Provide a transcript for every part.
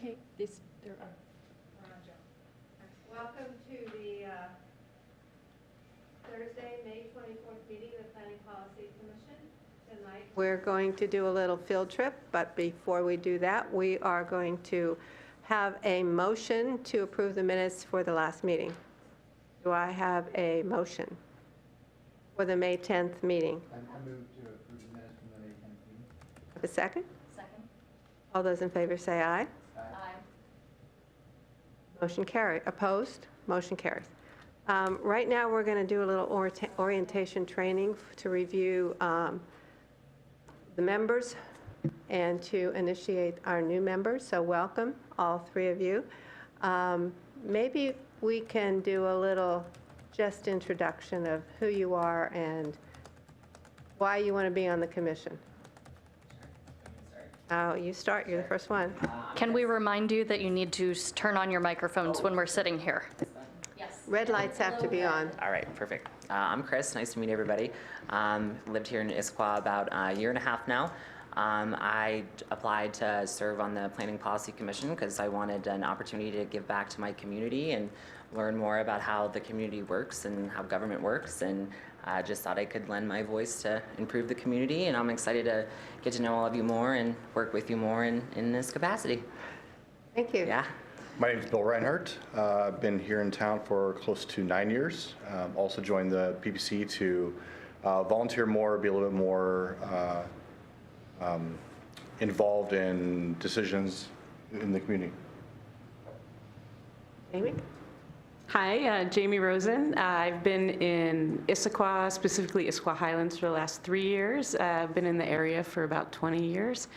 Okay, there are. Welcome to the Thursday, May 24th meeting of the Planning Policy Commission. Tonight we're going to do a little field trip, but before we do that, we are going to have a motion to approve the minutes for the last meeting. Do I have a motion for the May 10th meeting? I move to approve the minutes from the May 10th meeting. Have a second? Second. All those in favor say aye. Aye. Motion carried. Opposed? Motion carries. Right now, we're going to do a little orientation training to review the members and to initiate our new members. So welcome, all three of you. Maybe we can do a little just introduction of who you are and why you want to be on the commission. Oh, you start. You're the first one. Can we remind you that you need to turn on your microphones when we're sitting here? Yes. Red lights have to be on. All right, perfect. I'm Chris. Nice to meet everybody. Lived here in Issaquah about a year and a half now. I applied to serve on the Planning Policy Commission because I wanted an opportunity to give back to my community and learn more about how the community works and how government works, and just thought I could lend my voice to improve the community, and I'm excited to get to know all of you more and work with you more in this capacity. Thank you. Yeah. My name is Bill Reinhardt. I've been here in town for close to 9 years. Also joined the PPC to volunteer more, be a little bit more involved in decisions in the community. Amy? Hi, Jamie Rosen. I've been in Issaquah, specifically Issaquah Highlands, for the last 3 years. I've been in the area for about 20 years,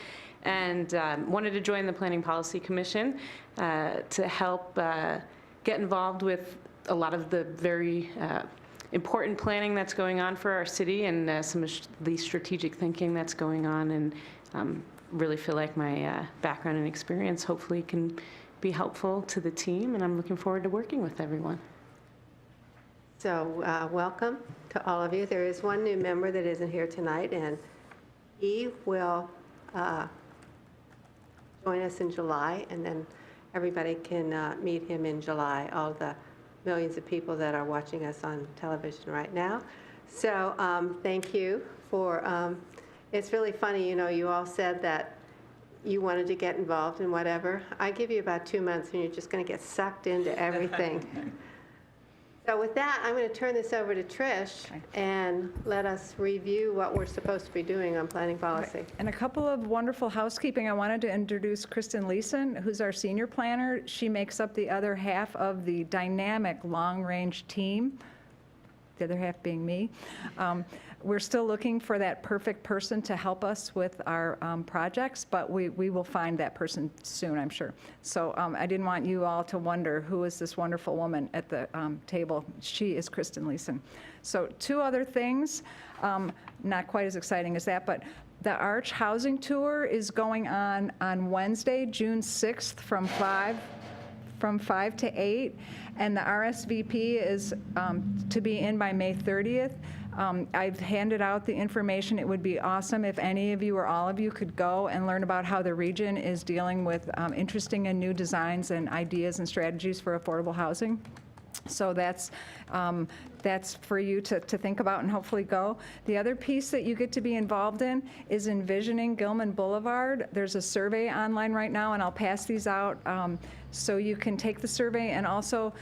and wanted to join the Planning Policy Commission to help get involved with a lot of the very important planning that's going on for our city, and some of the strategic thinking that's going on, and really feel like my background and experience hopefully can be helpful to the team, and I'm looking forward to working with everyone. So welcome to all of you. There is one new member that isn't here tonight, and he will join us in July, and then everybody can meet him in July, all the millions of people that are watching us on television right now. So thank you for, it's really funny, you know, you all said that you wanted to get involved in whatever. I give you about 2 months and you're just going to get sucked into everything. So with that, I'm going to turn this over to Trish and let us review what we're supposed to be doing on planning policy. And a couple of wonderful housekeeping. I wanted to introduce Kristen Leeson, who's our senior planner. She makes up the other half of the dynamic long-range team, the other half being me. We're still looking for that perfect person to help us with our projects, but we will find that person soon, I'm sure. So I didn't want you all to wonder who is this wonderful woman at the table. She is Kristen Leeson. So 2 other things, not quite as exciting as that, but the Arch Housing Tour is going on Wednesday, June 6th from 5 to 8, and the RSVP is to be in by May 30th. I've handed out the information. It would be awesome if any of you or all of you could go and learn about how the region is dealing with interesting and new designs and ideas and strategies for affordable housing. So that's for you to think about and hopefully go. The other piece that you get to be involved in is envisioning Gilman Boulevard. There's a survey online right now, and I'll pass these out so you can take the survey, and also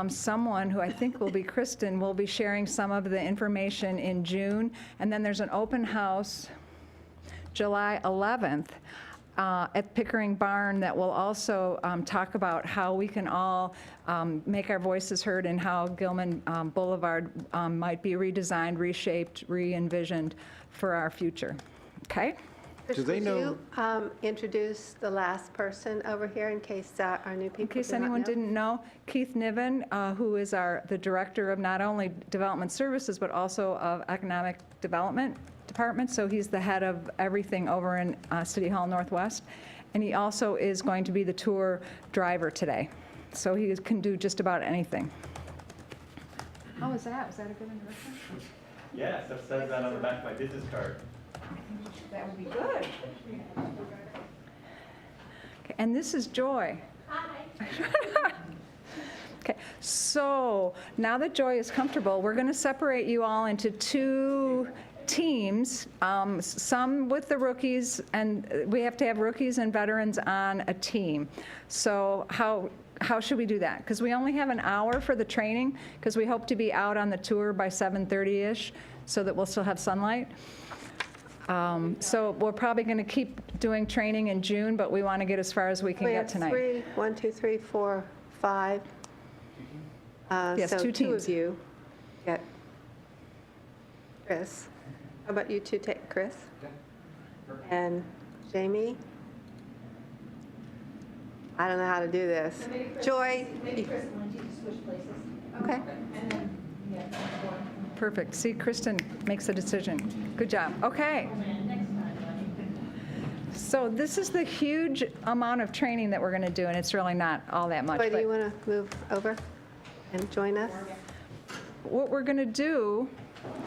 someone who I think will be Kristen will be sharing some of the information in June. And then there's an open house July 11th at Pickering Barn that will also talk about how we can all make our voices heard and how Gilman Boulevard might be redesigned, reshaped, re-envisioned for our future. Okay? Do they know? Would you introduce the last person over here in case our new people In case do not anyone know? didn't know, Keith Niven, who is the director of not only Development Services, but also of Economic Development Department. So he's the head of everything over in City Hall Northwest. And he also is going to be the tour driver today. So he can do just about anything. How was that? Was that a good introduction? Yes, that says that on the back of my business card. That would be good. Okay, and this is Joy. Okay, so now that Joy is comfortable, we're going to separate you all into 2 teams, some with the rookies, and we have to have rookies and veterans on a team. So how should we do that? Because we only have an hour for the training, because we hope to be out on the tour by 7:30-ish, so that we'll still have sunlight. So we're probably going to keep doing training in June, but we want to get as far as we can We get have tonight. 3, 1, 2, 3, 4, 5. Yes, So 2 2 teams. of you get Chris. How about you two take Chris? And Jamie? I don't know how to do this. Joy? Okay. Perfect. See, Kristen makes the decision. Good job. Okay. So this is the huge amount of training that we're going to do, and it's really not all that much. Joy, do but you want to move over and join us? what we're going to do,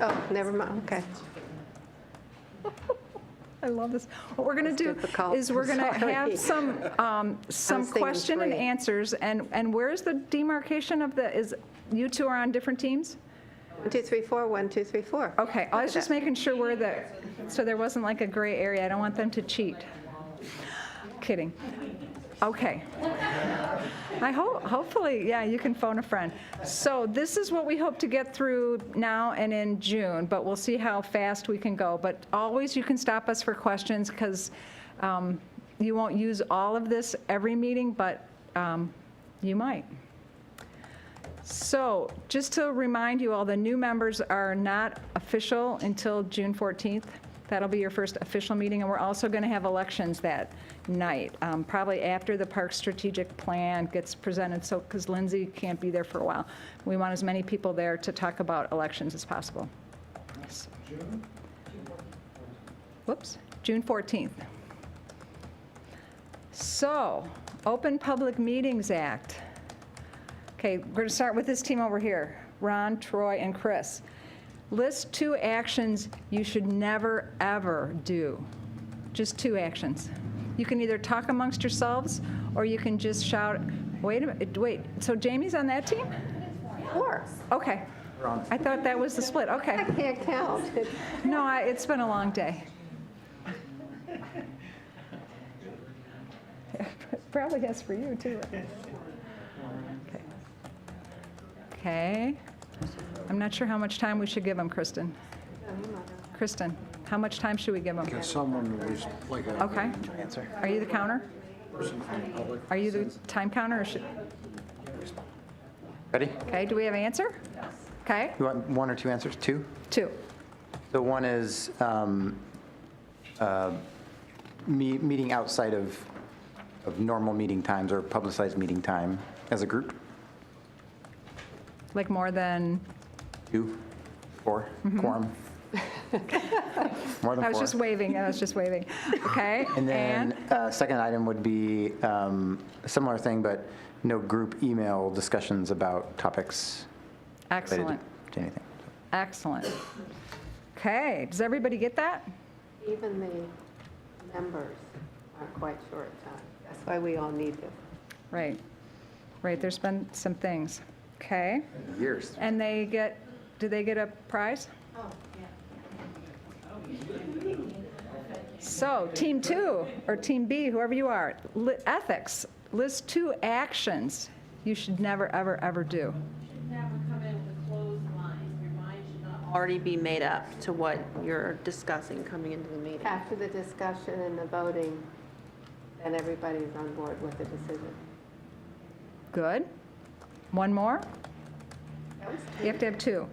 Oh, never mind, okay. I love this. What we're going to That's do difficult. is we're going to Sorry. have some thinking question and 3. answers. And where's the demarcation of is you two are on different teams? 1, 2, 3, 4, 1, 2, 3, 4. Okay, I was just making sure so there wasn't like a gray area. I don't want them to cheat. Kidding. Okay. Hopefully, yeah, you can phone a friend. So this is what we hope to get through now and in June, but we'll see how fast we can go. But always you can stop us for questions, because you won't use all of this every meeting, but you might. So just to remind you all, the new members are not official until June 14th. That'll be your first official meeting, and we're also going to have elections that night, probably after the park strategic plan gets presented, so, because Lindsay can't be there for a while. We want as many people there to talk about elections as possible. Yes. Whoops, June 14th. So, Open Public Meetings Act. Okay, we're going to start with this team over here, Ron, Troy, and Chris. List 2 actions you should never, ever do. Just 2 actions. You can either talk amongst yourselves, or you can just shout, wait a minute, wait, so Jamie's on that team? 4. Okay. I thought that was the split, I okay. can't count. No, it's been a long day. Probably has for you, too. Okay. I'm not sure how much time we should give them, Kristen. Kristen, how much time should we give them? Can someone was like a Okay. Are you the counter? person from the public? Are you the time counter, or should, Ready? okay, do we have an answer? Okay, You want 1 or 2 answers? 2? 2. So 1 is meeting outside of normal meeting times or publicized meeting time as a group. Like more than, 2, 4, quorum. More than 4. I was just waving, Okay, And then second item would be a similar thing, but no group email discussions about topics related excellent, to anything. excellent. Okay, does everybody get that? Even the members aren't quite sure at times. That's why we all need this. Right, right, there's been some things. Okay, Years. and do they get a prize? So, Team 2, or Team B, whoever you are, ethics, list 2 actions you should never, ever, ever do. Never come in with a closed mind. Your mind should not already be made up to what you're discussing coming into the meeting. After the discussion and the voting, then everybody's on board with the decision. Good. One more? You have to have 2.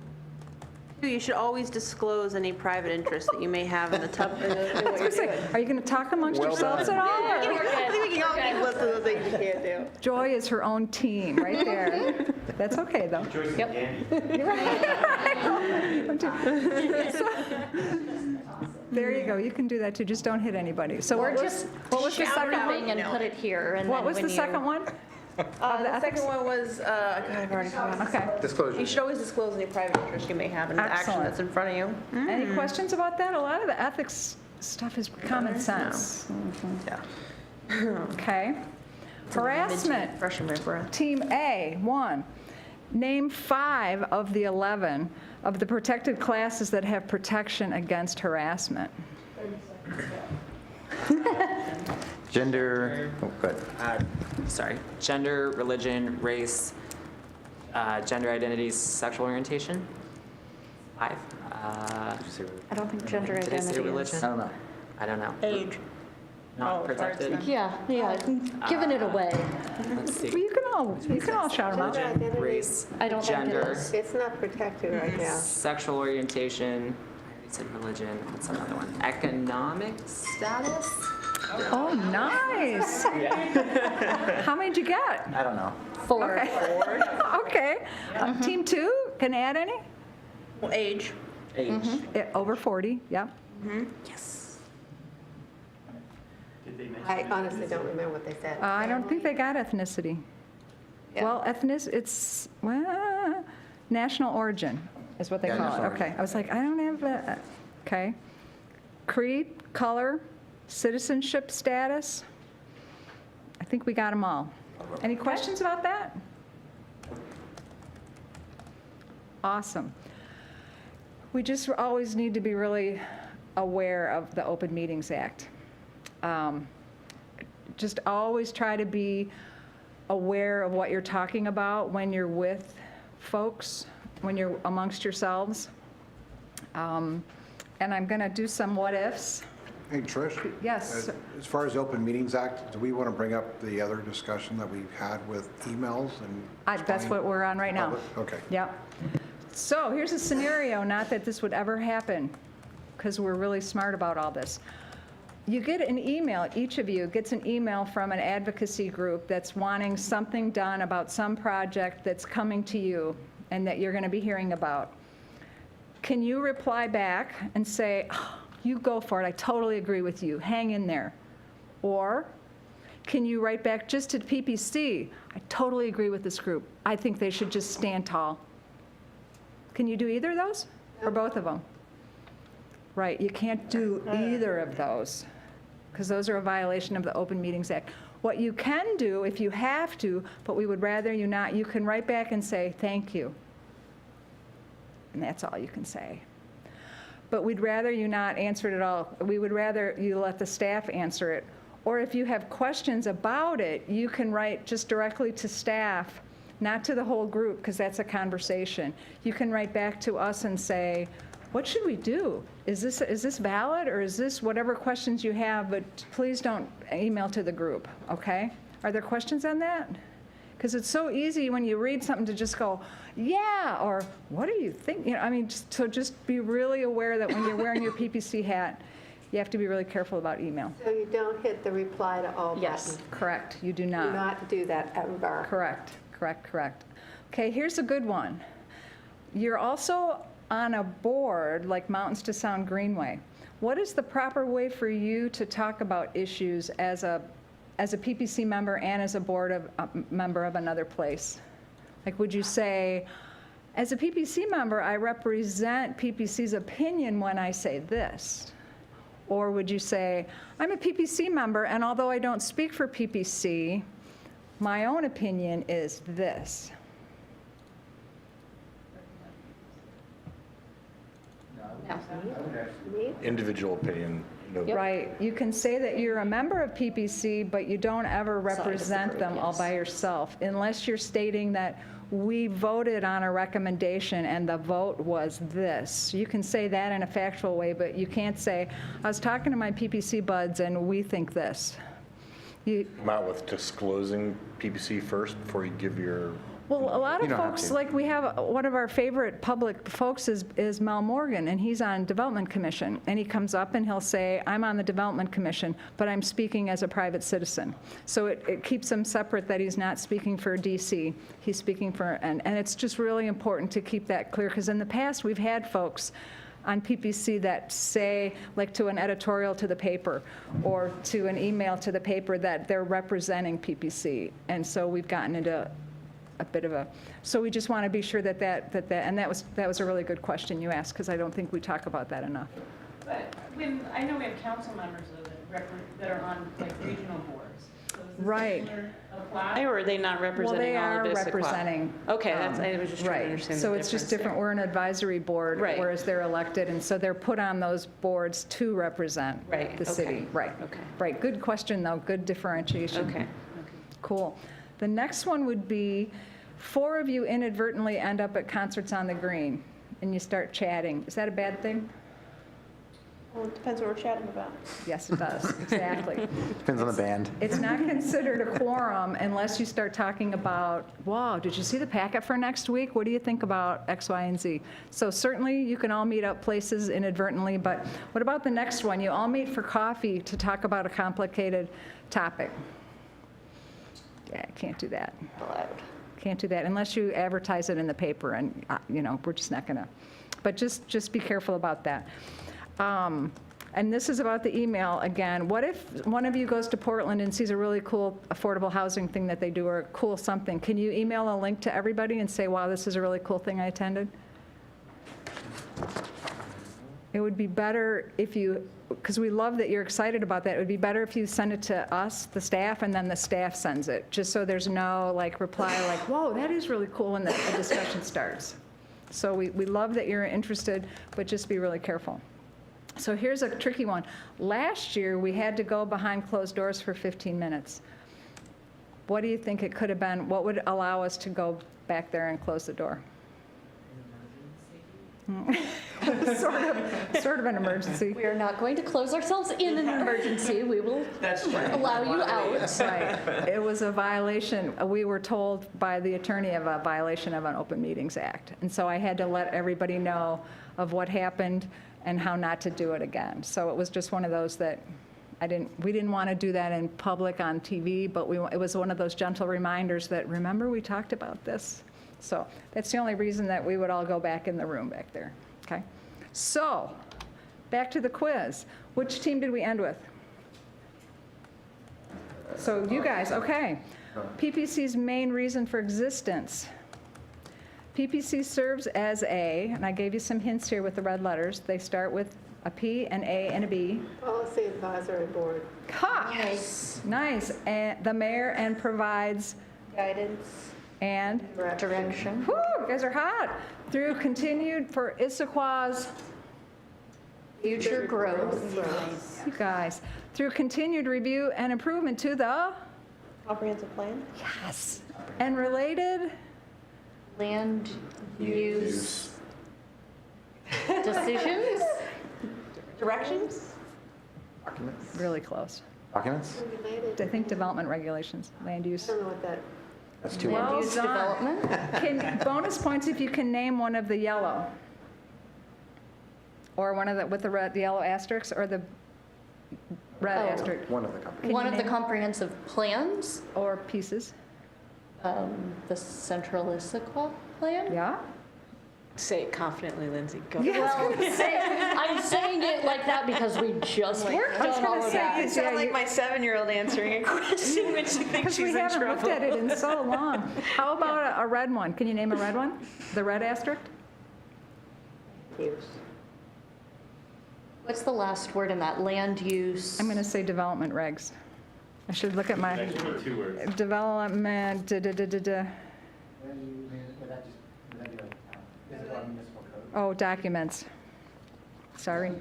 You should always disclose any private interest that you may have in the topic. Are you going to talk amongst yourselves at all? or- I think we can all keep lists of the things you can't do. Joy is her own team, right there. That's okay, though. Choice is candy. There you go, you can do that too, just don't hit anybody. So we're just, what was the second Everything one? and put it here, and What then was when the you- second one? The second one was, God, I've already forgotten. Okay. You Disclosure. should always disclose any private interest you may have in the action Excellent. that's in front of you. Any questions about that? A lot of the ethics stuff is common sense. Yeah. Okay. Harassment. Fresh in my breath. Team A, 1. Name 5 of the 11 of the protected classes that have protection against harassment. Gender, oh, good. Sorry, gender, religion, race, gender identities, sexual orientation. 5. I don't think gender Did I say identity religion? is. I don't know. I don't know. Age. Not protected. Yeah, giving it away. Let's Well, see. you can all shout them out. Gender identity. Race, I don't think it gender, is. It's not protected right now. sexual orientation. I said religion. What's another one? Economic status. Oh, nice. How many did you get? I don't know. 4. Okay. Okay. Team 2, can add any? Well, age. Age. Over 40, yeah. Yes. Did they mention? I honestly don't remember what they said. I don't think they got ethnicity. Well, it's, well, national origin is what they Yeah, call it. national Okay, origin. I was like, I don't have that. Okay. Creed, color, citizenship status. I think we got them all. Any questions about that? Awesome. We just always need to be really aware of the Open Meetings Act. Just always try to be aware of what you're talking about when you're with folks, when you're amongst yourselves. And I'm going to do some what-ifs. Hey, Trish? Yes. As far as the Open Meetings Act, do we want to bring up the other discussion that we've had with emails and? That's what we're on right now. Public? Okay. Yep. So here's a scenario, not that this would ever happen, because we're really smart about all this. You get an email, each of you gets an email from an advocacy group that's wanting something done about some project that's coming to you and that you're going to be hearing about. Can you reply back and say, oh, you go for it, I totally agree with you, hang in there? Or can you write back just to PPC, I totally agree with this group, I think they should just stand tall? Can you do either of those, or both of them? Right, you can't do either of those, because those are a violation of the Open Meetings Act. What you can do, if you have to, but we would rather you not, you can write back and say, thank you. And that's all you can say. But we'd rather you not answer it at all. We would rather you let the staff answer it. Or if you have questions about it, you can write just directly to staff, not to the whole group, because that's a conversation. You can write back to us and say, what should we do? Is this valid, or is this whatever questions you have, but please don't email to the group, okay? Are there questions on that? Because it's so easy when you read something to just go, yeah, or what do you think? You know, I mean, so just be really aware that when you're wearing your PPC hat, you have to be really careful about email. So you don't hit the reply to all Yes, button? correct, you do Do not. not do that ever. Correct, correct, correct. Okay, here's a good one. You're also on a board like Mountains to Sound Greenway. What is the proper way for you to talk about issues as a PPC member and as a board member of another place? Like, would you say, as a PPC member, I represent PPC's opinion when I say this? Or would you say, I'm a PPC member, and although I don't speak for PPC, my own opinion is this? Individual opinion, no. Right, you can say that you're a member of PPC, but you don't ever represent them all by yourself, unless you're stating that we voted on a recommendation and the vote was this. You can say that in a factual way, but you can't say, I was talking to my PPC buds and we think this. Come out with disclosing PPC first before you give your, Well, a lot You of don't have folks, to. like we have, one of our favorite public folks is Mel Morgan, and he's on Development Commission. And he comes up and he'll say, I'm on the Development Commission, but I'm speaking as a private citizen. So it keeps him separate that he's not speaking for DC. He's speaking for, and it's just really important to keep that clear, because in the past, we've had folks on PPC that say, like to an editorial to the paper or to an email to the paper, that they're representing PPC. And so we've gotten into a bit of a, so we just want to be sure and that was a really good question you asked, because I don't think we talk about that enough. But I know we have council members though that are on like regional boards. Right. Apply, or are they not Well, representing they all are of Issaquah? representing. Okay, that's, I was just trying to Right. understand the So it's just different. there. We're an advisory board, Right. whereas they're elected, and so they're put on those boards to represent Right, the city. okay, Right. okay. Right. Good question, though. Good differentiation. Okay. Cool. The next one would be, 4 of you inadvertently end up at Concerts on the Green, and you start chatting. Is that a bad thing? Well, it depends what we're chatting about. Yes, it does. Exactly. Depends on the band. It's not considered a quorum unless you start talking about, wow, did you see the packet for next week? What do you think about X, Y, and Z? So certainly you can all meet up places inadvertently, but what about the next one? You all meet for coffee to talk about a complicated topic. Yeah, can't do that. Can't do that unless you advertise it in the paper, and, we're just not going to. But just be careful about that. And this is about the email again. What if one of you goes to Portland and sees a really cool affordable housing thing that they do, or a cool something? Can you email a link to everybody and say, wow, this is a really cool thing I attended? It would be better if you, because we love that you're excited about that, it would be better if you send it to us, the staff, and then the staff sends it, just so there's no reply like, whoa, that is really cool, and a discussion starts. So we love that you're interested, but just be really careful. So here's a tricky one. Last year, we had to go behind closed doors for 15 minutes. What do you think it could have been? What would allow us to go back there and close the door? Sort of an emergency. We are not going to close ourselves in an emergency. We will allow you out. Right. It was a violation. We were told by the attorney of a violation of an Open Meetings Act. And so I had to let everybody know of what happened and how not to do it again. So it was just one of those that we didn't want to do that in public on TV, but it was one of those gentle reminders that, remember, we talked about this. So that's the only reason that we would all go back in the room back there, okay? So, back to the quiz. Which team did we end with? So you guys, okay. PPC's main reason for existence. PPC serves as and I gave you some hints here with the red letters. They start with a P, an A, and a B. Policy Advisory Board. Ha! Yes. Nice. And the mayor and provides Guidance. and Direction. whoo, you guys are hot. Through continued for Issaquah's, Future growth. you guys, through continued review and improvement to the, Comprehensive plan? yes, and related, Land use decisions? Directions? Documents? really close. Documents? I think development regulations, land use. I don't know what that, That's 2 Well words. Use done. development? Bonus points if you can name one of the yellow. Or one of the, with the red, the yellow asterisks, or the red Oh. asterisk, One of the companies. you One of the name- comprehensive plans, or pieces, the Central Issaquah plan? yeah? Say it confidently, Lindsay. Go. Well, I'm saying it like that because we just worked I was on all gonna of say, that. you sound like my 7-year-old answering a question when she thinks Because we haven't looked at it in so long. How about a red one? Can you name a red one? The red asterisk? What's the last word in that? Land use? I'm going to say development regs. I should look at my Actually, 2 words. development, oh, documents. Sorry,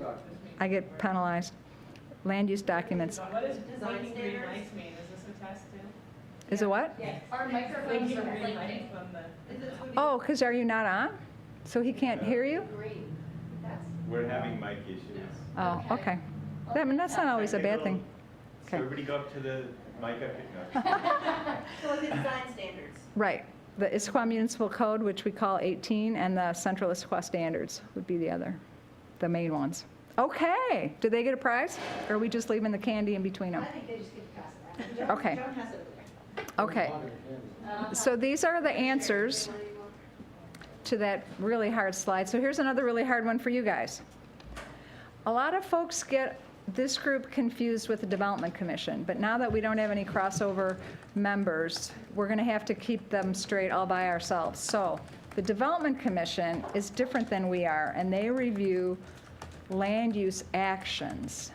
I get penalized. Land use documents. What does blinking green lights mean? Is this a test too? Is it what? Our microphones are blinking. Oh, because are you not on? So he can't hear you? We're having mic issues. Oh, okay. I mean, that's not always a bad thing. So Okay. everybody go up to the mic up here. So it's design standards. Right. The Issaquah Municipal Code, which we call 18, and the Central Issaquah Standards would be the main ones. Okay. Did they get a prize? Or are we just leaving the candy in between them? I think they just get to pass it out. Okay. Joan has it over there. Okay. So these are the answers to that really hard slide. So here's another really hard one for you guys. A lot of folks get this group confused with the Development Commission, but now that we don't have any crossover members, we're going to have to keep them straight all by ourselves. So the Development Commission is different than we are, and they review land use actions.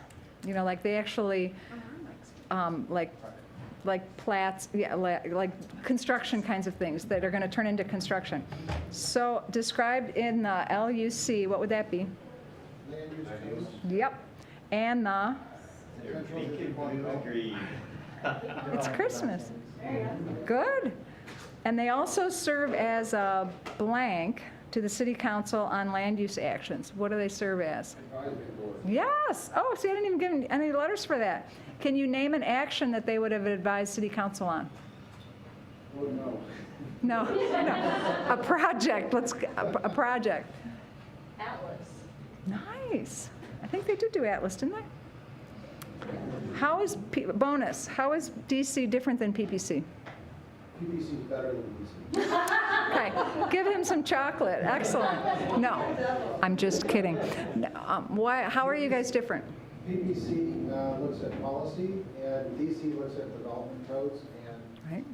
You know, like they actually, like like plats, yeah, like construction kinds of things that are going to turn into construction. So described in the LUC, what would that be? Land use codes. Yep. And the, You're thinking blue, green. it's Christmas. Good. And they also serve as a blank to the city council on land use actions. What do they serve as? Yes. Oh, see, I didn't even give them any letters for that. Can you name an action that they would have advised city council on? No. No. A project. A project. Atlas. Nice. I think they did do Atlas, didn't they? How is, bonus, how is DC different than PPC? PPC is better than DC. Okay, give him some chocolate. Excellent. No, I'm just kidding. No, why, how are you guys different? PPC looks at policy, and DC looks at development codes and Right.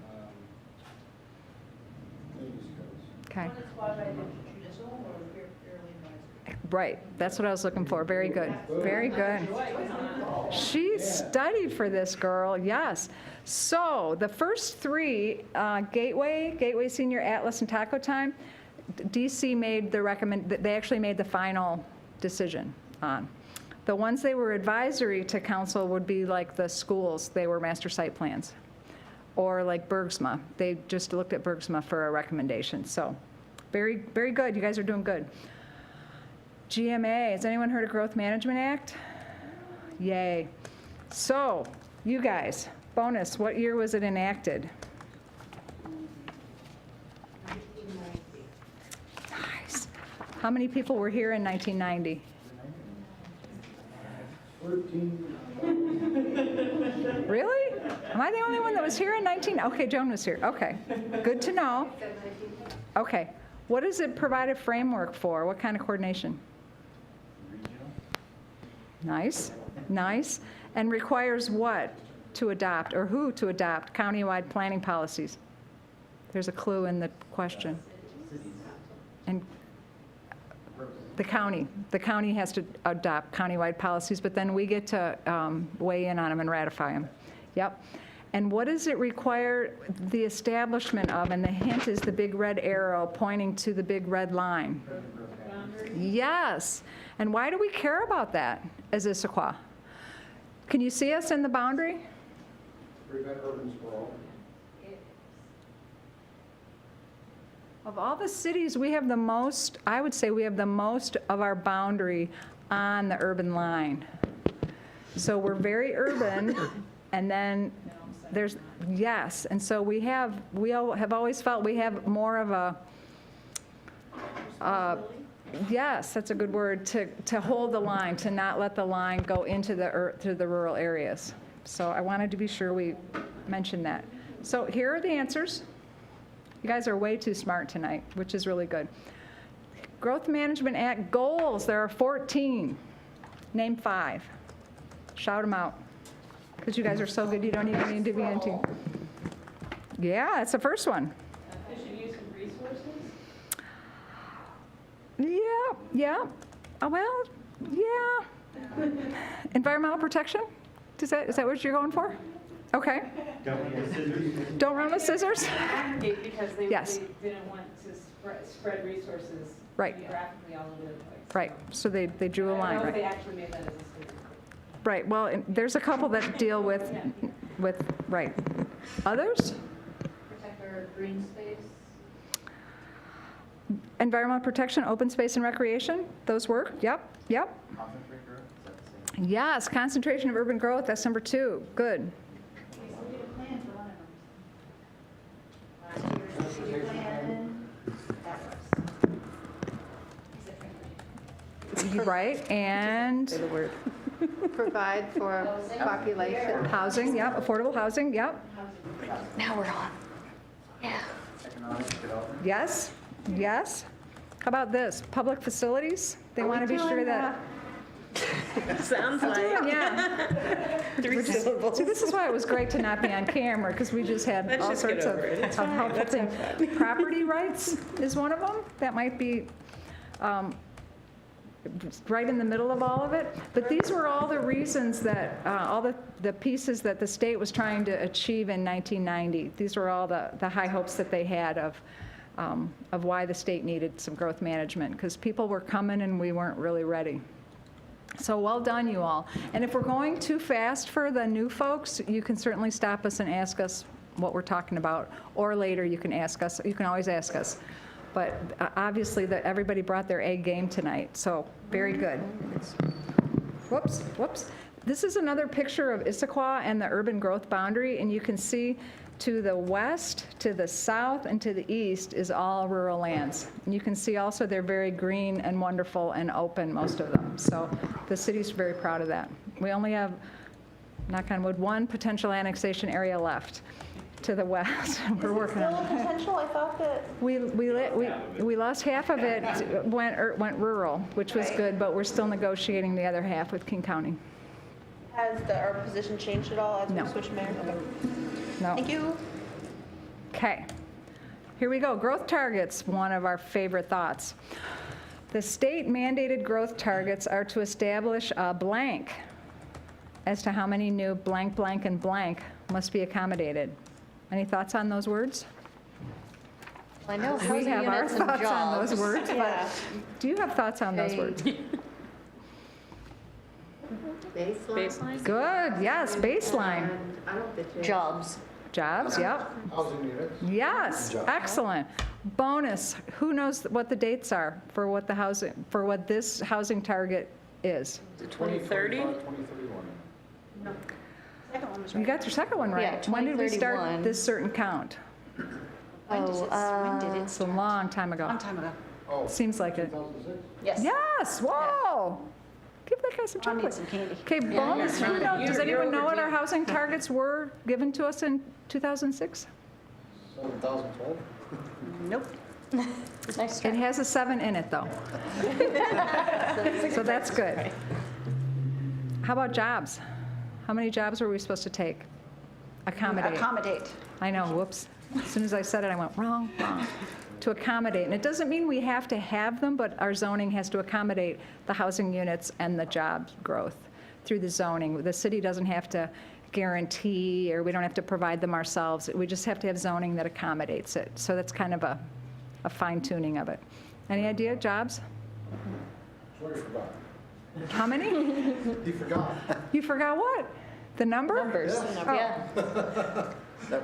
land use codes. Okay. One is quasi-judicial or purely advisory? Right, that's what I was looking for. Very good. Very good. She studied for this, girl, yes. So the first three, Gateway Senior, Atlas, and Taco Time, DC made the they actually made the final decision on. The ones they were advisory to council would be like the schools, they were master site plans. Or like Bergsma, they just looked at Bergsma for a recommendation. So very, very good, you guys are doing good. GMA, has anyone heard of Growth Management Act? Yay. So, you guys, bonus, what year was it enacted? Nice. How many people were here in 1990? 13. Really? Am I the only one that was here in 19? Okay, Joan was here. Okay, good to know. Okay, what does it provide a framework for? What kind of coordination? Nice, nice. And requires what to adopt, or who to adopt countywide planning policies? There's a clue in the question. And the county has to adopt countywide policies, but then we get to weigh in on them and ratify them. Yep. And what does it require the establishment of? And the hint is the big red arrow pointing to the big red line. Yes. And why do we care about that as Issaquah? Can you see us in the boundary? Prevent urban sprawl. Of all the cities, we have the most, I would say we have the most of our boundary on the urban line. So we're very urban, and then there's, yes, and so we have always felt we have more of a, yes, that's a good word, to hold the line, to not let the line go into the rural areas. So I wanted to be sure we mentioned that. So here are the answers. You guys are way too smart tonight, which is really good. Growth Management Act goals, there are 14. Name 5. Shout them out. Because you guys are so good, you don't even need to be into. Yeah, that's the first one. Efficient use of resources? Yeah. Oh, well, yeah. Environmental protection? Is that what you're going for? Okay. Don't run with scissors? Because they Yes. didn't want to spread resources Right. geographically all over the place. Right, so they drew a I line, don't know if they right? actually made that as a statement. Right, well, and there's a couple that deal with, right. Others? Protect our green space? Environmental protection, open space and recreation, those work, yep. Concentrate growth, is that the same? Yes, concentration of urban growth, that's number 2, good. We need a plan for one of them. Last year's strategic plan, that works. Right, and Provide for population. housing, yep, affordable housing, yep. Now we're on. Yeah. Economic development? Yes. How about this, public facilities? They want to be sure that. Sounds like. Yeah. See, this is why it was great to not be on camera, because we just had all sorts of helpful things. Property rights is one of them. That might be, right in the middle of all of it. But these were all the reasons that, all the pieces that the state was trying to achieve in 1990. These were all the high hopes that they had of why the state needed some growth management, because people were coming and we weren't really ready. So well done, you all. And if we're going too fast for the new folks, you can certainly stop us and ask us what we're talking about, or later you can ask us, you can always ask us. But obviously, everybody brought their A game tonight, so very good. Whoops. This is another picture of Issaquah and the urban growth boundary, and you can see to the west, to the south, and to the east is all rural lands. And you can see also they're very green and wonderful and open, most of them. So the city's very proud of that. We only have, knock on wood, one potential annexation area left to the west. We're working on it. Still a potential? I thought that. We lost half of it, went rural, which was good, but we're still negotiating the other half with King County. Has our position changed at all as we No. switch mayors? Okay. No. Thank you. Okay, here we go. Growth targets, one of our favorite thoughts. The state mandated growth targets are to establish a blank as to how many new blank, blank, and blank must be accommodated. Any thoughts on those words? I know We housing have our units and thoughts on those jobs. words, Yeah. but do you have thoughts on those words? Baseline? Good, yes, baseline. And I don't bet you. Jobs. Jobs, yep. Housing units. Yes, excellent. Bonus, who knows what the dates are for what the housing, for what this housing target is? 2030? 2031. Second one was You right. got your second one right. Yeah, When did we start 2031. this certain count? When did it It's a long time ago. Long time ago. Oh, Seems like it. 2006? Yes. Yes, whoa. Give that guy some I need chocolate. some candy. Okay, bonus, who knows, does You're anyone know what our overdue. housing targets were given to us in 2006? 2012? Nope. Nice It try. has a 7 in it, though. So that's good. How about jobs? How many jobs were we supposed to take? Accommodate. Accommodate. I know, whoops. As soon as I said it, I went, wrong. To accommodate. And it doesn't mean we have to have them, but our zoning has to accommodate the housing units and the job growth through the zoning. The city doesn't have to guarantee, or we don't have to provide them ourselves. We just have to have zoning that accommodates it. So that's kind of a fine tuning of it. Any idea, jobs? Swear you forgot. How many? You forgot. You forgot what? The number? Numbers. Oh. Yeah.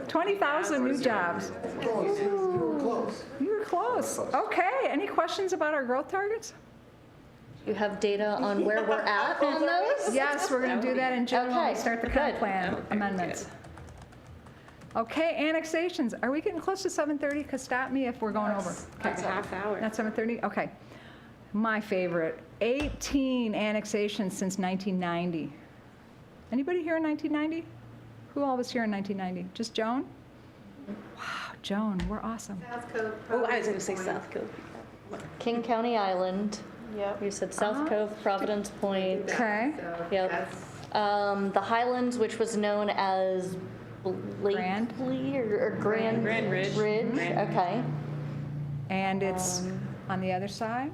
20,000 new jobs. Close. You were close. You were close. Okay, any questions about our growth targets? You have data on where we're at on those? Yes, we're going to do that in June when we Okay, start the comp good. plan amendments. Okay, annexations. Are we getting close to 7:30? Because stop me if we're going over. That's a half hour. Not 7:30? Okay. My favorite, 18 annexations since 1990. Anybody here in 1990? Who all was here in 1990? Just Joan? Wow, Joan, we're awesome. South Cove. Oh, I was going to Providence say Point. South Cove. King County Island. Yep. You said South Cove, Providence Point. Okay. So Yep. that's- The Highlands, which was known as Grand? Blakely or Grand Ridge. Okay. And it's on the other side?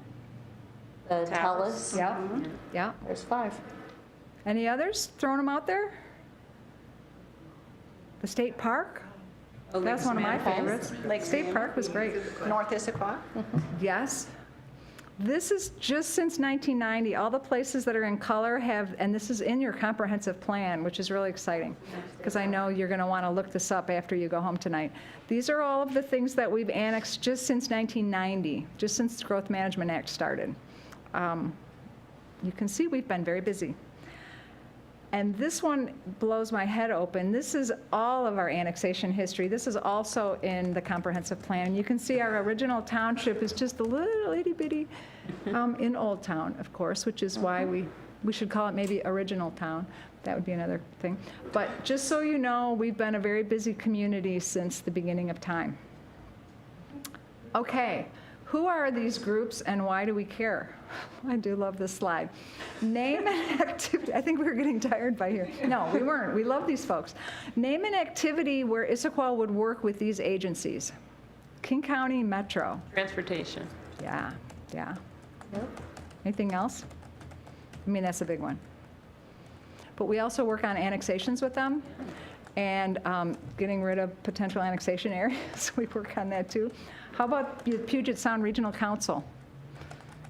The Talus. Yeah, yeah. There's 5. Any others? Throwing them out there? The State Park? That's one of my favorites. State Park was great. North Issaquah. Yes. This is just since 1990. All the places that are in color have, and this is in your comprehensive plan, which is really exciting, because I know you're going to want to look this up after you go home tonight. These are all of the things that we've annexed just since 1990, just since the Growth Management Act started. You can see we've been very busy. And this one blows my head open. This is all of our annexation history. This is also in the comprehensive plan. You can see our original township is just a little itty bitty in Old Town, of course, which is why we should call it maybe Original Town. That would be another thing. But just so you know, we've been a very busy community since the beginning of time. Okay, who are these groups and why do we care? I do love this slide. Name and activity. I think we were getting tired by here. No, we weren't. We love these folks. Name an activity where Issaquah would work with these agencies. King County Metro. Transportation. Yeah, yeah. Anything else? I mean, that's a big one. But we also work on annexations with them and getting rid of potential annexation areas. We work on that too. How about the Puget Sound Regional Council?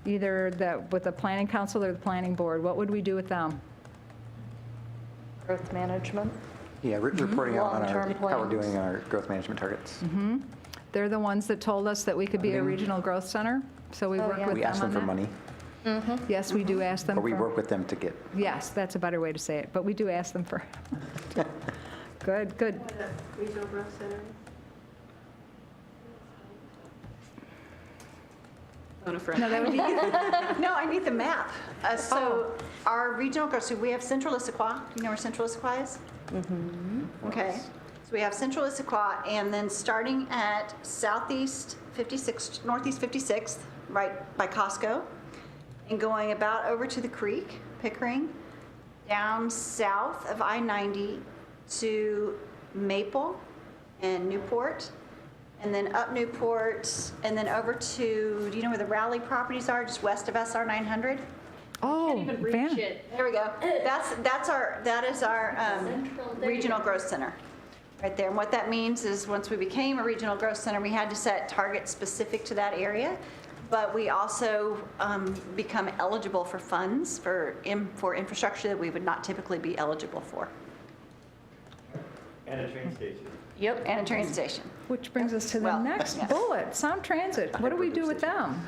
Either with the planning council or the planning board, what would we do with them? Growth management. Yeah, reporting out on Long-term how we're plans. doing our growth management targets. They're the ones that told us that we could be a regional growth center, so we work with them on that. We ask them for money, Yes, we do ask them or we for- work with them to get. Yes, that's a better way to say it, but we do ask them for. Good, good. Regional Growth Center. No, that would be you. No, I need the map. So our regional growth, so we have Central Issaquah. You know where Central Issaquah is? Okay. So we have Central Issaquah, and then starting at southeast 56th, northeast 56th, right by Costco, and going about over to the creek, Pickering, down south of I-90 to Maple and Newport, and then up Newport, and then over to, do you know where the Raleigh properties are, just west of SR 900? Oh, Van- There we go. That is our regional growth center, right there. And what that means is, once we became a regional growth center, we had to set targets specific to that area, but we also become eligible for funds for infrastructure that we would not typically be eligible for. And a train station. Yep. And a train station. Which brings us to the Well, next yes. bullet, Sound Transit. What do we do with them?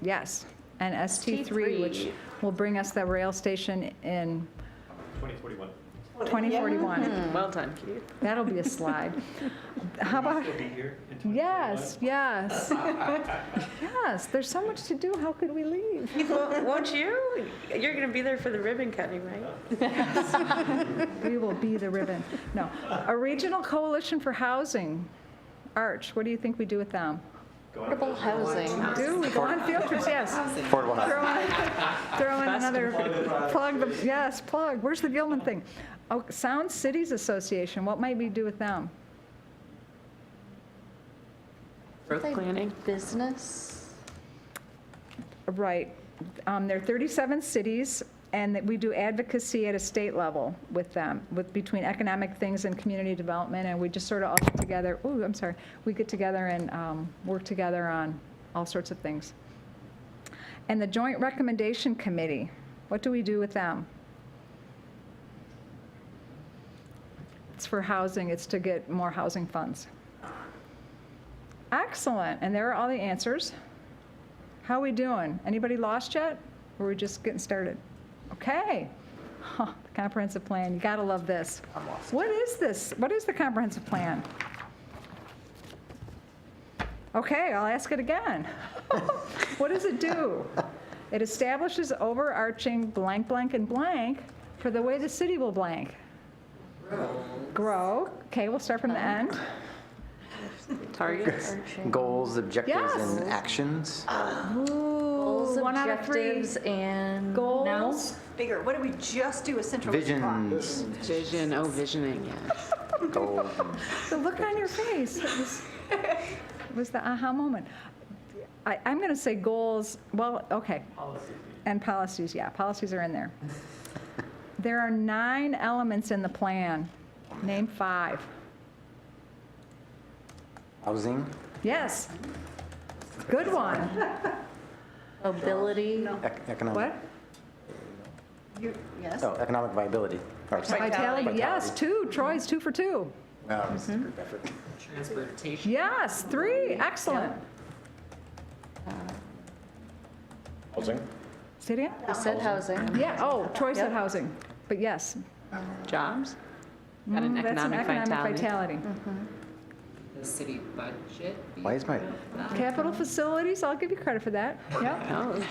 Yes, and ST3, which will bring us the rail station in 2041. 2041. Well done, Keith. That'll be a slide. How about, Still be here in 2041? yes, yes. Yes, there's so much to do, how could we leave? Won't you? You're going to be there for the ribbon cutting, right? We will be the ribbon. No, a regional coalition for housing. Arch, what do you think we do with them? Affordable housing. Do we go on field trips? Yes. Affordable housing. Throw in another, plug, yes, plug. Where's the Gilman thing? Oh, Sound Cities Association, what might we do with them? Growth planning. Business. Right. There are 37 cities, and that we do advocacy at a state level with them, between economic things and community development, and we just sort of all get together, we get together and work together on all sorts of things. And the Joint Recommendation Committee, what do we do with them? It's for housing, it's to get more housing funds. Excellent, and there are all the answers. How are we doing? Anybody lost yet? Or are we just getting started? Okay. Huh, the comprehensive plan, you gotta love this. What is this? What is the comprehensive plan? Okay, I'll ask it again. What does it do? It establishes overarching blank, blank, and blank for the way the city will blank. Grow. Okay, we'll start from the end. Targets. Goals, objectives, Yes. and actions. Goals, Ooh, 1 out of 3. objectives, and Goals. Bigger. What did we just do with Central Issaquah? Visions, Vision, visioning, yes. goals. The look on your face, was the aha moment. I'm going to say goals, well, okay. Policy. And policies, yeah, policies are in there. There are 9 elements in the plan. Name 5. Housing, Yes. Good one. mobility. economic. What? Yes. Oh, economic viability. Or Vitality, yes, 2. Troy's 2 for 2. Wow, it's a group effort. Transportation. Yes, 3, excellent. Housing? Say it again? You said housing. Yeah, oh, Troy said housing, but yes. Jobs? Got an That's an economic vitality. The city budget. Why is my, Capital facilities, I'll give you credit for that. Yep. Oh,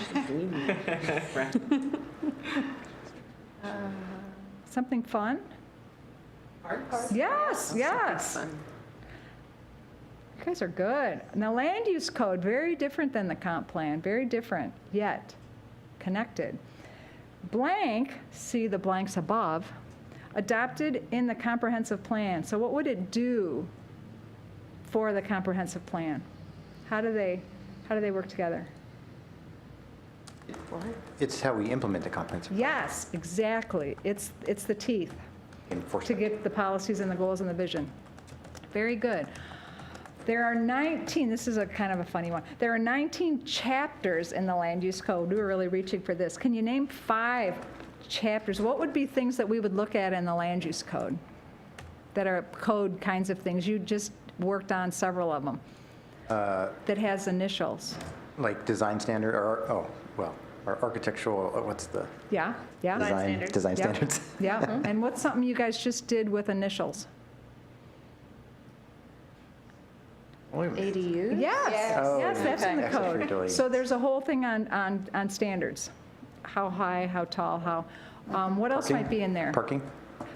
Something fun? Yes, yes. fun. You guys are good. Now, land use code, very different than the comp plan, very different, yet connected. Blank, see the blanks above, adopted in the comprehensive plan. So what would it do for the comprehensive plan? How do they work together? It's how we implement the comprehensive plan. Yes, exactly. It's the teeth to Enforcement. get the policies and the goals and the vision. Very good. There are 19, this is a kind of a funny one. There are 19 chapters in the land use code. We were really reaching for this. Can you name 5 chapters? What would be things that we would look at in the land use code that are code kinds of things? You just worked on several of them that has initials. Like design standard, or architectural, what's the? Yeah, yeah. Design Yeah. standards. Yeah, and what's something you guys just did with initials? ADU? Yes, Oh, yes, that's in the Accessory code. dwelling So there's a whole thing on standards. How high, how tall, how, what else might be in there? Parking?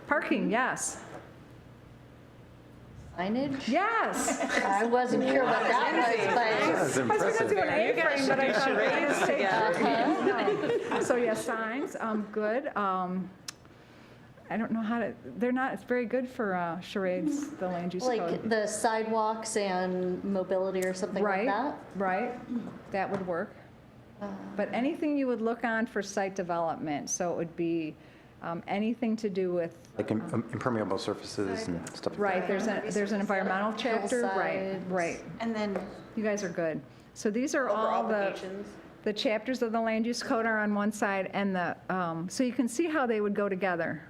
Parking, yes. Signage? Yes. I wasn't sure what that That's I was going to impressive. do an A-frame, but I thought I was take no. So yes, signs, good. I don't know how to, they're not, it's very good for charades, the land use Like code. the sidewalks and mobility or something like Right, that? right, that would work. But anything you would look on for site development, so it would be anything to do with, Like impermeable surfaces and stuff like right, there's an environmental chapter, right, Hillsides. right. And then You guys are good. So these are all the chapters of the land use code are on one side, and so you can see how they would go together,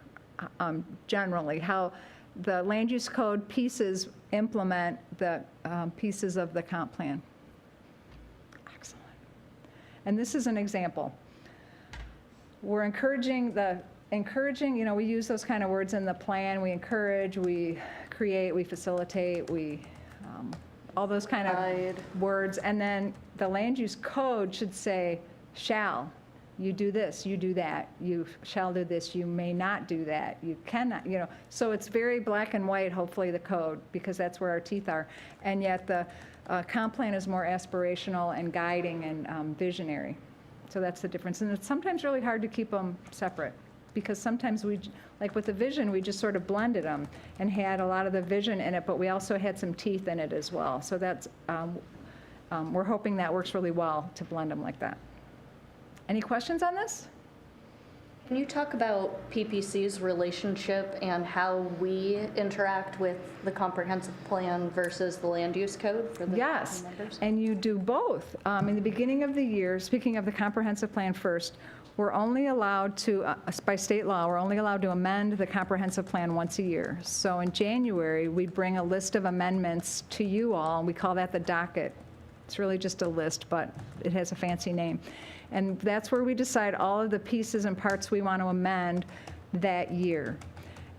generally, how the land use code pieces implement the pieces of the comp plan. Excellent. And this is an example. We're encouraging, we use those kind of words in the plan. We encourage, we create, we facilitate, all those kind of Guide. words. And then the land use code should say, shall, you do this, you do that, you shall do this, you may not do that, you cannot, So it's very black and white, hopefully, the code, because that's where our teeth are. And yet the comp plan is more aspirational and guiding and visionary. So that's the difference. And it's sometimes really hard to keep them separate, because sometimes like with the vision, we just sort of blended them and had a lot of the vision in it, but we also had some teeth in it as well. So that's, we're hoping that works really well to blend them like that. Any questions on this? Can you talk about PPC's relationship and how we interact with the comprehensive plan versus the land use code for the Yes, members? and you do both. In the beginning of the year, speaking of the comprehensive plan first, we're only allowed to, by state law, we're only allowed to amend the comprehensive plan once a year. So in January, we bring a list of amendments to you all, and we call that the docket. It's really just a list, but it has a fancy name. And that's where we decide all of the pieces and parts we want to amend that year.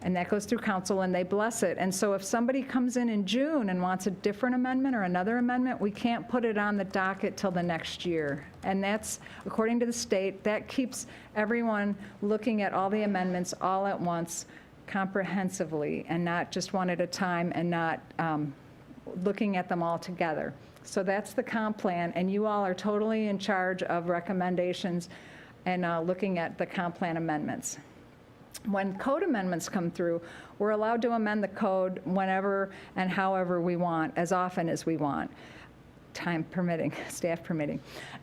And that goes through council, and they bless it. And so if somebody comes in June and wants a different amendment or another amendment, we can't put it on the docket till the next year. And that's, according to the state, that keeps everyone looking at all the amendments all at once comprehensively, and not just one at a time, and not looking at them all together. So that's the comp plan, and you all are totally in charge of recommendations and looking at the comp plan amendments. When code amendments come through, we're allowed to amend the code whenever and however we want, as often as we want, time permitting, staff permitting.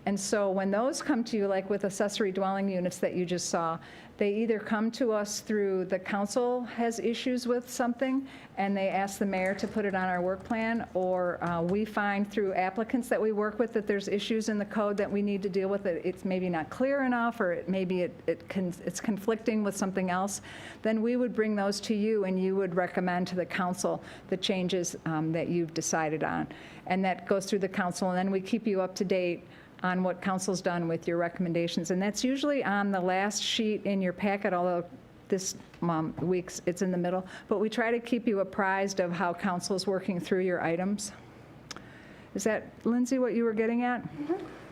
And so when those come to you, like with accessory dwelling units that you just saw, they either come to us through the council has issues with something, and they ask the mayor to put it on our work plan, or we find through applicants that we work with that there's issues in the code that we need to deal with. It's maybe not clear enough, or maybe it's conflicting with something else. Then we would bring those to you, and you would recommend to the council the changes that you've decided on. And that goes through the council, and then we keep you up to date on what council's done with your recommendations. And that's usually on the last sheet in your packet, although this week's it's in the middle. But we try to keep you apprised of how council's working through your items. Is that, Lindsay, what you were getting at?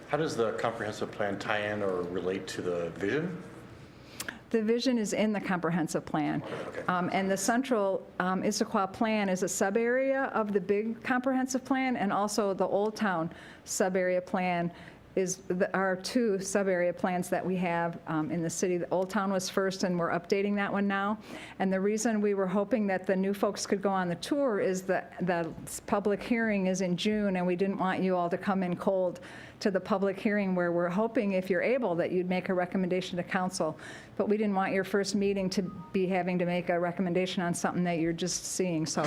How does the comprehensive plan tie in or relate to the vision? The vision is in the comprehensive plan. Okay. And the central Issaquah plan is a sub-area of the big comprehensive plan, and also the Old Town sub-area plan are 2 sub-area plans that we have in the city. The Old Town was first, and we're updating that one now. And the reason we were hoping that the new folks could go on the tour is that the public hearing is in June, and we didn't want you all to come in cold to the public hearing where we're hoping, if you're able, that you'd make a recommendation to council. But we didn't want your first meeting to be having to make a recommendation on something that you're just seeing. So,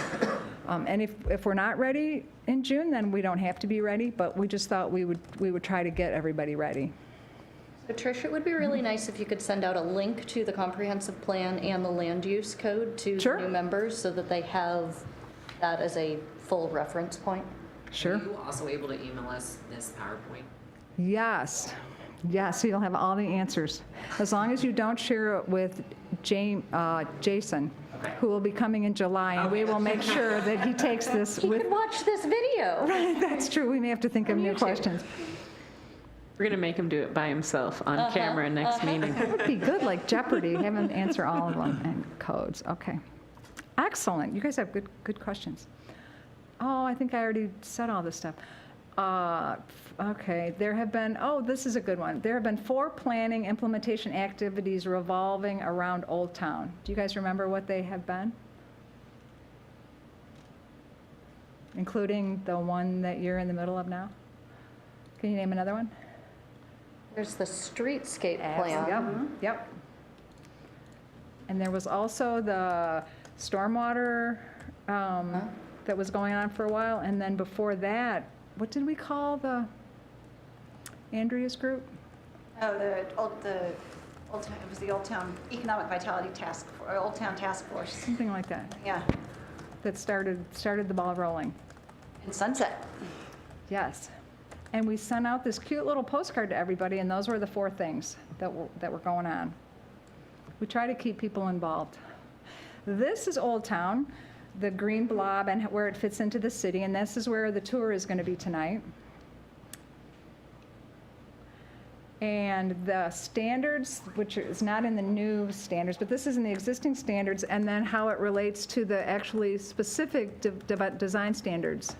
and if we're not ready in June, then we don't have to be ready, but we just thought we would try to get everybody ready. So Trish, it would be really nice if you could send out a link to the comprehensive plan and the land use code to Sure. new members so that they have that as a full reference point. Sure. Are you also able to email us this PowerPoint? Yes. Yes, so you'll have all the answers. As long as you don't share it with Jason, who will be coming in July, and we will make sure that he takes this He with. could watch this video. That's true, we may have to think of new questions. We're going to make him do it by himself on camera next meeting. That would be good, like Jeopardy, have him answer all of them, and codes, okay. Excellent, you guys have good questions. Oh, I think I already said all this stuff. Okay, there have been, oh, this is a good one. There have been 4 planning implementation activities revolving around Old Town. Do you guys remember what they have been? Including the one that you're in the middle of now? Can you name another one? There's the streetscape plan. Yep. And there was also the stormwater that was going on for a while, and then before that, what did we call the Andrea's group? Oh, it was the Old Town Economic Vitality Task, or Old Town Task Force. Something like that, Yeah, that started the ball rolling. in Sunset. Yes. And we sent out this cute little postcard to everybody, and those were the 4 things that were going on. We try to keep people involved. This is Old Town, the green blob and where it fits into the city, and this is where the tour is going to be tonight. And the standards, which is not in the new standards, but this is in the existing standards, and then how it relates to the actually specific design standards.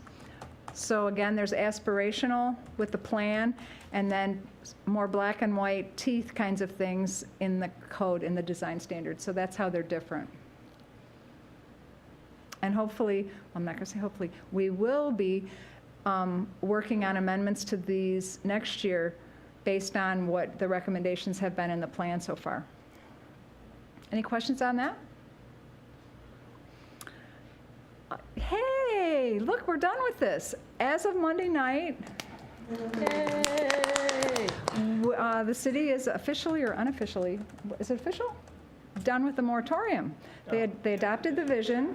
So again, there's aspirational with the plan, and then more black and white teeth kinds of things in the code, in the design standards. So that's how they're different. And hopefully, I'm not going to say hopefully, we will be working on amendments to these next year based on what the recommendations have been in the plan so far. Any questions on that? Hey, look, we're done with this. As of Monday night, the city is officially or unofficially, is it official? Done with the moratorium. They adopted the vision.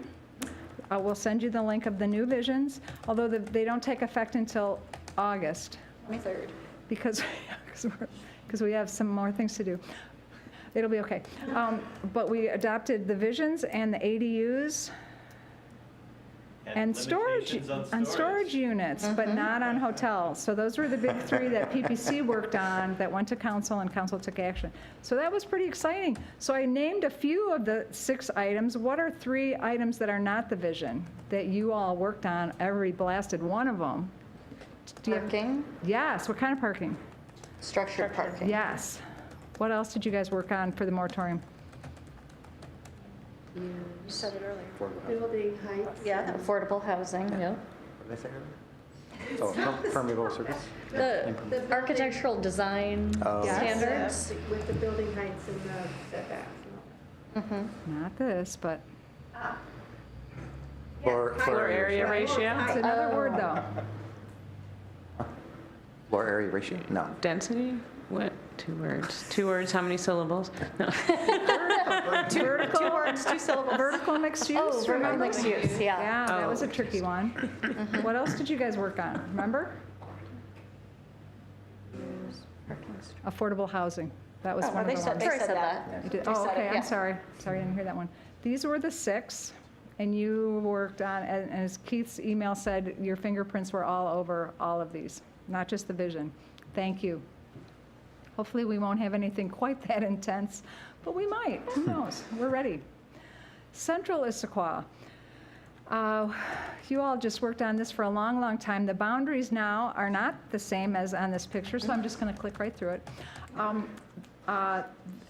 We'll send you the link of the new visions, although they don't take effect until August. 23rd. Because we have some more things to do. It'll be okay. But we adopted the visions and the ADUs and storage units, but not on hotels. So those were the big 3 that PPC worked on that went to council, and council took action. So that was pretty exciting. So I named a few of the 6 items. What are 3 items that are not the vision that you all worked on, every blasted one of them? Parking, Yes, what kind of parking? structured parking. Yes. What else did you guys work on for the moratorium? You said it earlier. Building heights. Yeah, that was Affordable housing, yep. What did I say earlier? So permeable surface? The architectural design standards. With the building heights and the setbacks. Not this, but Floor area ratio? it's another word, though. Floor area ratio? No. Density? What? 2 words. 2 words, how many syllables? No. Vertical, 2 words, 2 syllables. vertical mixed use, Oh, vertical remember? mixed use, yeah. Yeah, that was a tricky one. What else did you guys work on? Remember? Affordable housing. That was one of the ones. They said that. that. You did- They Oh, said okay, it, I'm yeah. sorry. Sorry, I didn't hear that one. These were the 6, and you worked on, and as Keith's email said, your fingerprints were all over all of these, not just the vision. Thank you. Hopefully, we won't have anything quite that intense, but we might. Who knows? We're ready. Central Issaquah. You all just worked on this for a long, long time. The boundaries now are not the same as on this picture, so I'm just going to click right through it.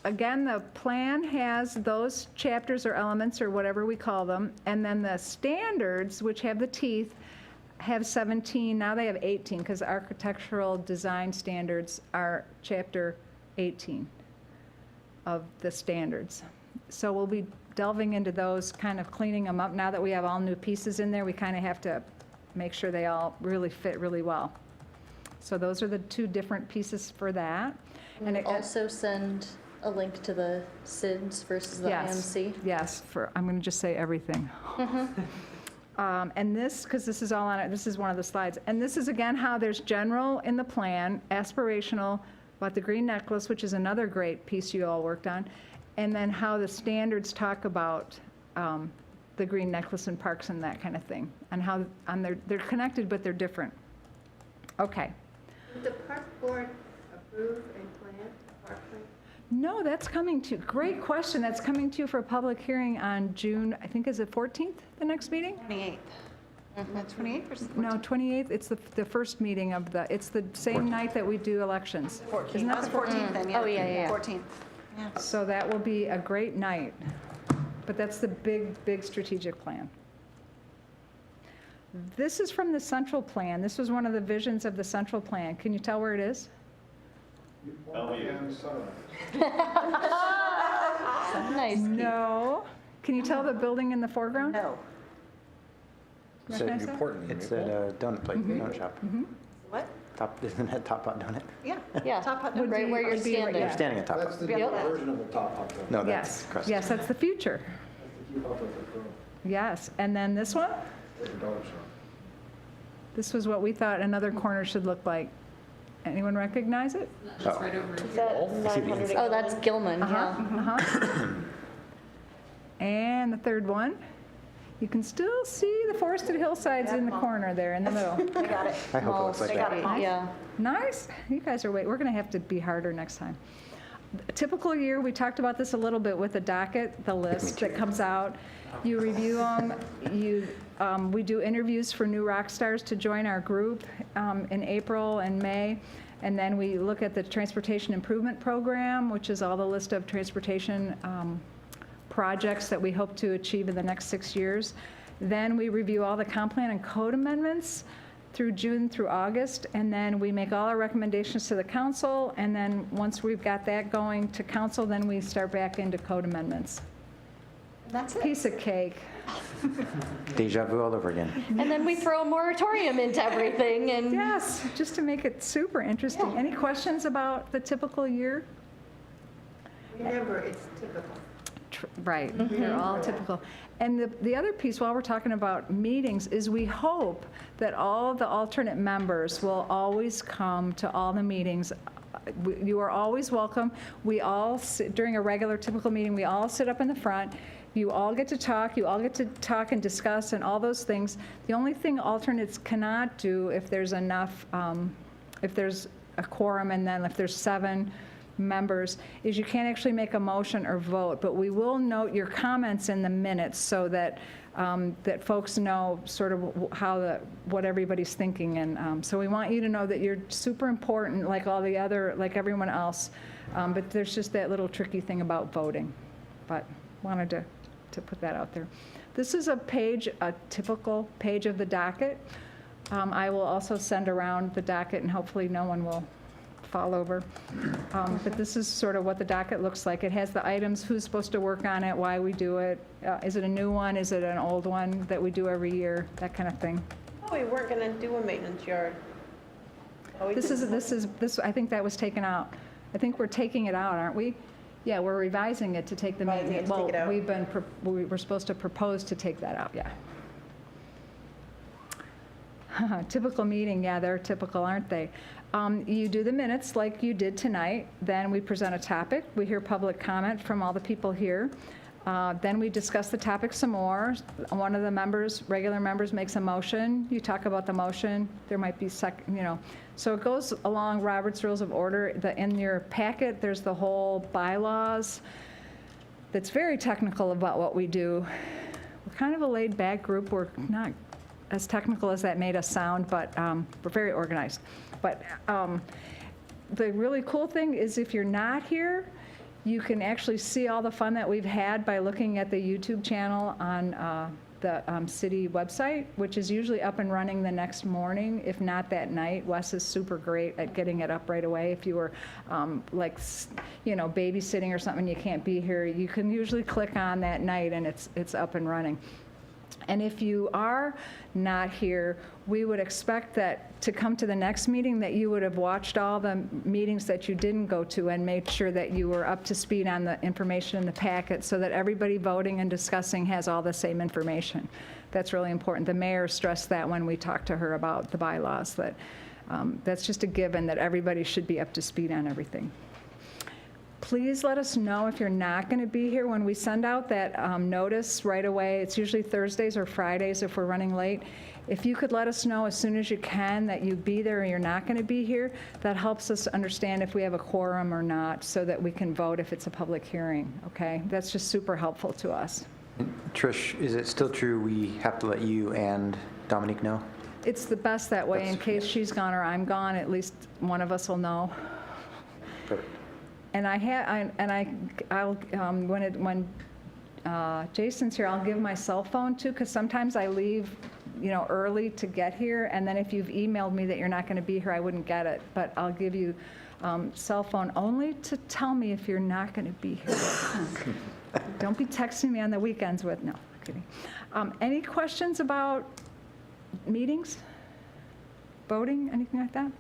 Again, the plan has those chapters or elements or whatever we call them, and then the standards, which have the teeth, have 17, now they have 18, because architectural design standards are chapter 18 of the standards. So we'll be delving into those, kind of cleaning them up. Now that we have all new pieces in there, we kind of have to make sure they all really fit really well. So those are the two different pieces for that. And it- also send a link to the SIDS versus the IMC. Yes, I'm going to just say everything. And this, because this is all on it, this is one of the slides. And this is, again, how there's general in the plan, aspirational, about the green necklace, which is another great piece you all worked on, and then how the standards talk about the green necklace and parks and that kind of thing, and how they're connected, but they're different. Okay. Did the park board approve a plan, a park plan? No, that's coming to, great question. That's coming to you for a public hearing on June, I think, is it 14th, the next meeting? 28th. That's 28th or 14th? No, 28th, it's the first meeting of the, it's the same night that we do elections. Isn't that That's the 14th then, yeah. Oh, yeah. 14th. Yeah. So that will be a great night. But that's the big strategic plan. This is from the central plan. This was one of the visions of the central plan. Can you tell where it is? Nice. No. Can you tell the building in the foreground? No. So Recognize that? it's at a donut place, donut shop. What? Isn't that Top Hot Donut? Yeah. Yeah, Top Hut Would right be- where you're would be right- standing. You're standing at Top That's Hot. the Yep. version of the top hot dog. No, Yes, that's crust. yes, that's the future. That's to keep up with the current, Yes, and then this one? with the donut shop. This was what we thought another corner should look like. Anyone recognize it? Oh. Oh, that's Gilman, yeah. Uh-huh. And the third one, you can still see the forested hillsides in the corner there in the middle. I got it. I hope it looks like They got that. it, Mom. Yeah. Nice. You guys are we're going to have to be harder next time. A typical year, we talked about this a little bit with the docket, the list that comes out. You review them. We do interviews for new rock stars to join our group in April and May. And then we look at the Transportation Improvement Program, which is all the list of transportation projects that we hope to achieve in the next 6 years. Then we review all the comp plan and code amendments through June through August, and then we make all our recommendations to the council, and then once we've got that going to council, then we start back into code amendments. That's it. Piece of cake. Deja vu all over again. And then we throw a moratorium into everything and. Yes, just to make it super interesting. Yeah. Any questions about the typical year? Remember, it's typical. Right, they're all typical. And the other piece, while we're talking about meetings, is we hope that all of the alternate members will always come to all the meetings. You are always welcome. We all, during a regular typical meeting, we all sit up in the front. You all get to talk, and discuss and all those things. The only thing alternates cannot do if there's enough, if there's a quorum and then if there's 7 members, is you can't actually make a motion or vote, but we will note your comments in the minutes so that that folks know sort of what everybody's thinking. And so we want you to know that you're super important, like like everyone else. But there's just that little tricky thing about voting. But wanted to put that out there. This is a typical page of the docket. I will also send around the docket, and hopefully no one will fall over. But this is sort of what the docket looks like. It has the items, who's supposed to work on it, why we do it. Is it a new one? Is it an old one that we do every year? That kind of thing. Oh, we weren't going to do a maintenance yard. Oh, we This did. is, I think that was taken out. I think we're taking it out, aren't we? Yeah, we're revising it to take the Revising it to take it out. Well, we were supposed to propose to take that out, yeah. Typical meeting, yeah, they're typical, aren't they? You do the minutes like you did tonight, then we present a topic, we hear public comment from all the people here, then we discuss the topic some more. One of the regular members makes a motion, you talk about the motion, there might be so it goes along Robert's Rules of Order. In your packet, there's the whole bylaws that's very technical about what we do. We're kind of a laid-back group, we're not as technical as that made us sound, but we're very organized. But the really cool thing is if you're not here, You can actually see all the fun that we've had by looking at the YouTube channel on the city website, which is usually up and running the next morning, if not that night. Wes is super great at getting it up right away. If you were babysitting or something, you can't be here, you can usually click on that night and it's up and running. And if you are not here, we would expect that to come to the next meeting, that you would have watched all the meetings that you didn't go to and made sure that you were up to speed on the information in the packet so that everybody voting and discussing has all the same information. That's really important. The mayor stressed that when we talked to her about the bylaws, that that's just a given, that everybody should be up to speed on everything. Please let us know if you're not going to be here when we send out that notice right away. It's usually Thursdays or Fridays if we're running late. If you could let us know as soon as you can that you'd be there or you're not going to be here, that helps us understand if we have a quorum or not so that we can vote if it's a public hearing, okay? That's just super helpful to us. Trish, is it still true we have to let you and Dominique know? It's the best that way. In case she's gone or I'm gone, at least one of us will know. Perfect. And when Jason's here, I'll give my cell phone too, because sometimes I leave, early to get here, and then if you've emailed me that you're not going to be here, I wouldn't get it. But I'll give you cell phone only to tell me if you're not going to be here. Don't be texting me on the weekends with, no, kidding. Any questions about meetings, voting, anything like that?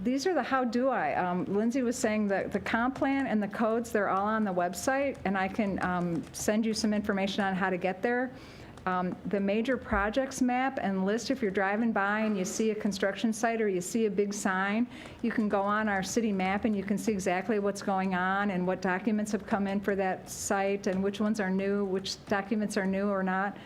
These are the how do I. Lindsay was saying that the comp plan and the codes, they're all on the website, and I can send you some information on how to get there. The major projects map and list, if you're driving by and you see a construction site or you see a big sign, you can go on our city map and you can see exactly what's going on and what documents have come in for that site and which ones are new, which documents are new or not.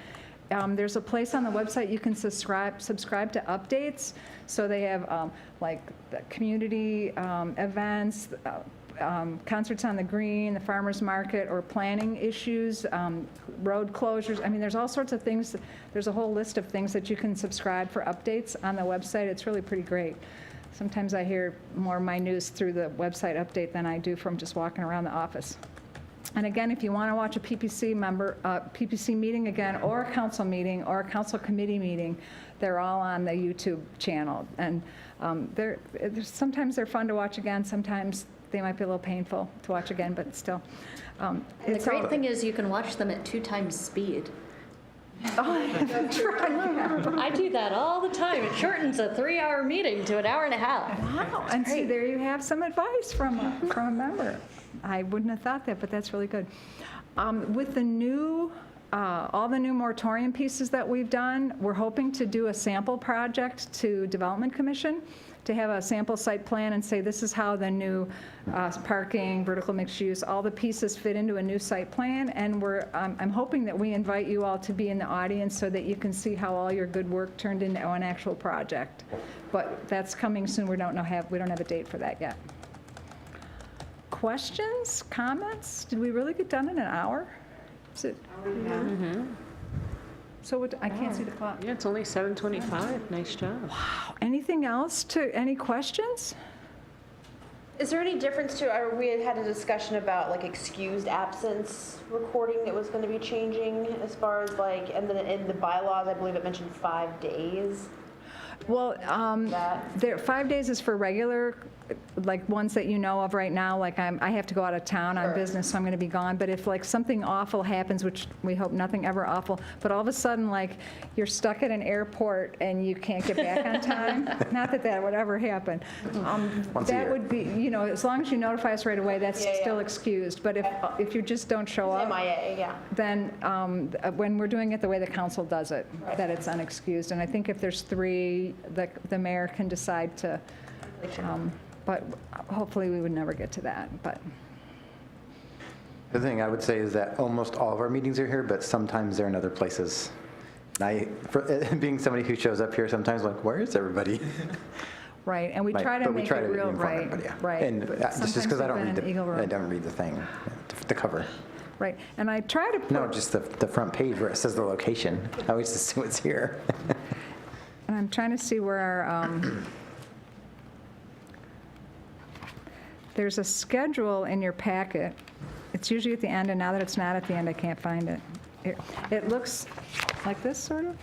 There's a place on the website you can subscribe to updates. So they have like the community events, concerts on the green, the farmers market, or planning issues, road closures. I mean, there's all sorts of things. There's a whole list of things that you can subscribe for updates on the website. It's really pretty great. Sometimes I hear more of my news through the website update than I do from just walking around the office. And again, if you want to watch a PPC meeting again, or a council meeting, or a council committee meeting, they're all on the YouTube channel. And sometimes they're fun to watch again, sometimes they might be a little painful to watch again, but still. And the great thing is you can watch them at 2 times speed. Oh, that's right. I do that all the time. It shortens a 3-hour meeting to an hour and a half. Wow, and see, there you have some advice from a member. I wouldn't have thought that, but that's really good. With the new, all the new moratorium pieces that we've done, we're hoping to do a sample project to Development Commission to have a sample site plan and say this is how the new parking, vertical mixed use, all the pieces fit into a new site plan. And I'm hoping that we invite you all to be in the audience so that you can see how all your good work turned into an actual project. But that's coming soon. We don't have a date for that yet. Questions, comments? Did we really get done in an hour? Is it? So I can't see the clock. Yeah, it's only 7:25. Nice job. Wow. Anything else any questions? Is there any difference we had a discussion about like excused absence recording that was going to be changing as far as and then in the bylaws, I believe it mentioned 5 days. Well, 5 days is for regular, like ones that you know of right now, like I have to go out of town on business, so I'm going to be gone. But if like something awful happens, which we hope nothing ever awful, but all of a sudden like you're stuck at an airport and you can't get back on time, not that would ever happen. That would be, as long as you notify us right away, that's still excused. But if you just don't show up, MIA, yeah. then when we're doing it the way the council does it, that it's unexcused. And I think if there's 3, the mayor can decide to, but hopefully we would never get to that. But The thing I would say is that almost all of our meetings are here, but sometimes they're in other places. Being somebody who shows up here, sometimes like, where is everybody? right, and we try to make it real right. Right. And just because I don't read the thing, the cover. Right, and I try to put... No, just the front page where it says the location. I always assume it's here. And I'm trying to see where our... there's a schedule in your packet. It's usually at the end, and now that it's not at the end, I can't find it. It looks like this, sort of.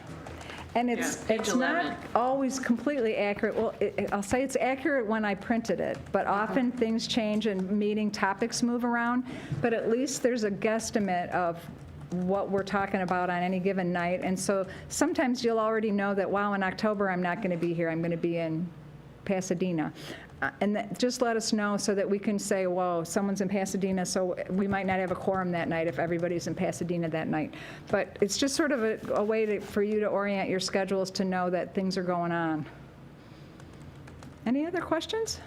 And it's not always completely accurate. Well, I'll say it's accurate when I printed it, but often things change and meeting topics move around. But at least there's a guesstimate of what we're talking about on any given night. And so sometimes you'll already know that, wow, in October, I'm not going to be here. I'm going to be in Pasadena. Just let us know so that we can say, whoa, someone's in Pasadena, so we might not have a quorum that night if everybody's in Pasadena that night. But it's just sort of a way for you to orient your schedules to know that things are going on. Any other questions?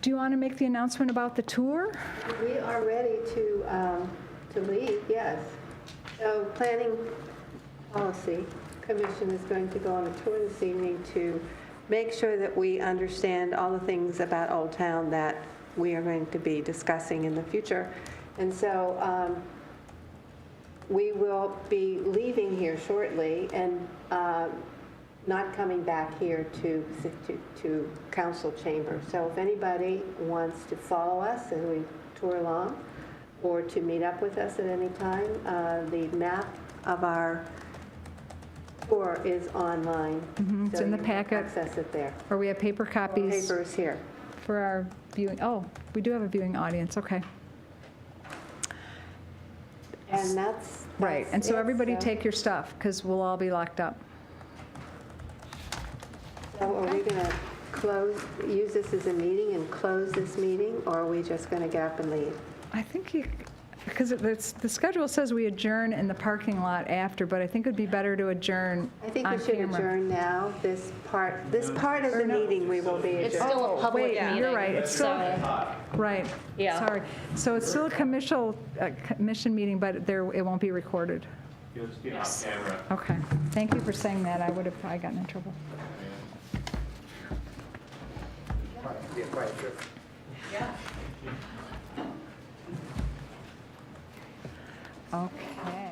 Do you want to make the announcement about the tour? We are ready to leave, yes. So Planning Policy Commission is going to go on a tour this evening to make sure that we understand all the things about Old Town that we are going to be discussing in the future. And so we will be leaving here shortly and not coming back here to council chamber. So if anybody wants to follow us as we tour along or to meet up with us at any time, the map of our tour is online. It's So in the you can packet. access it there. Or we have paper copies Papers here. for our viewing. Oh, we do have a viewing audience, okay. And that's Right, and so it. everybody So- take your stuff, because we'll all be locked up. So are we going to use this as a meeting and close this meeting, or are we just going to get up and leave? I think because the schedule says we adjourn in the parking lot after, but I think it'd be better to adjourn I think we on should camera. adjourn now. This part of the meeting, we will be It's adjourned. still a public wait, meeting. you're right, it's still, so- right. Yeah. Sorry. So it's still a commission meeting, but it won't be recorded. You'll just be off camera. Okay, thank you for saying that. I would have probably gotten in trouble. Be a quiet trip. Okay.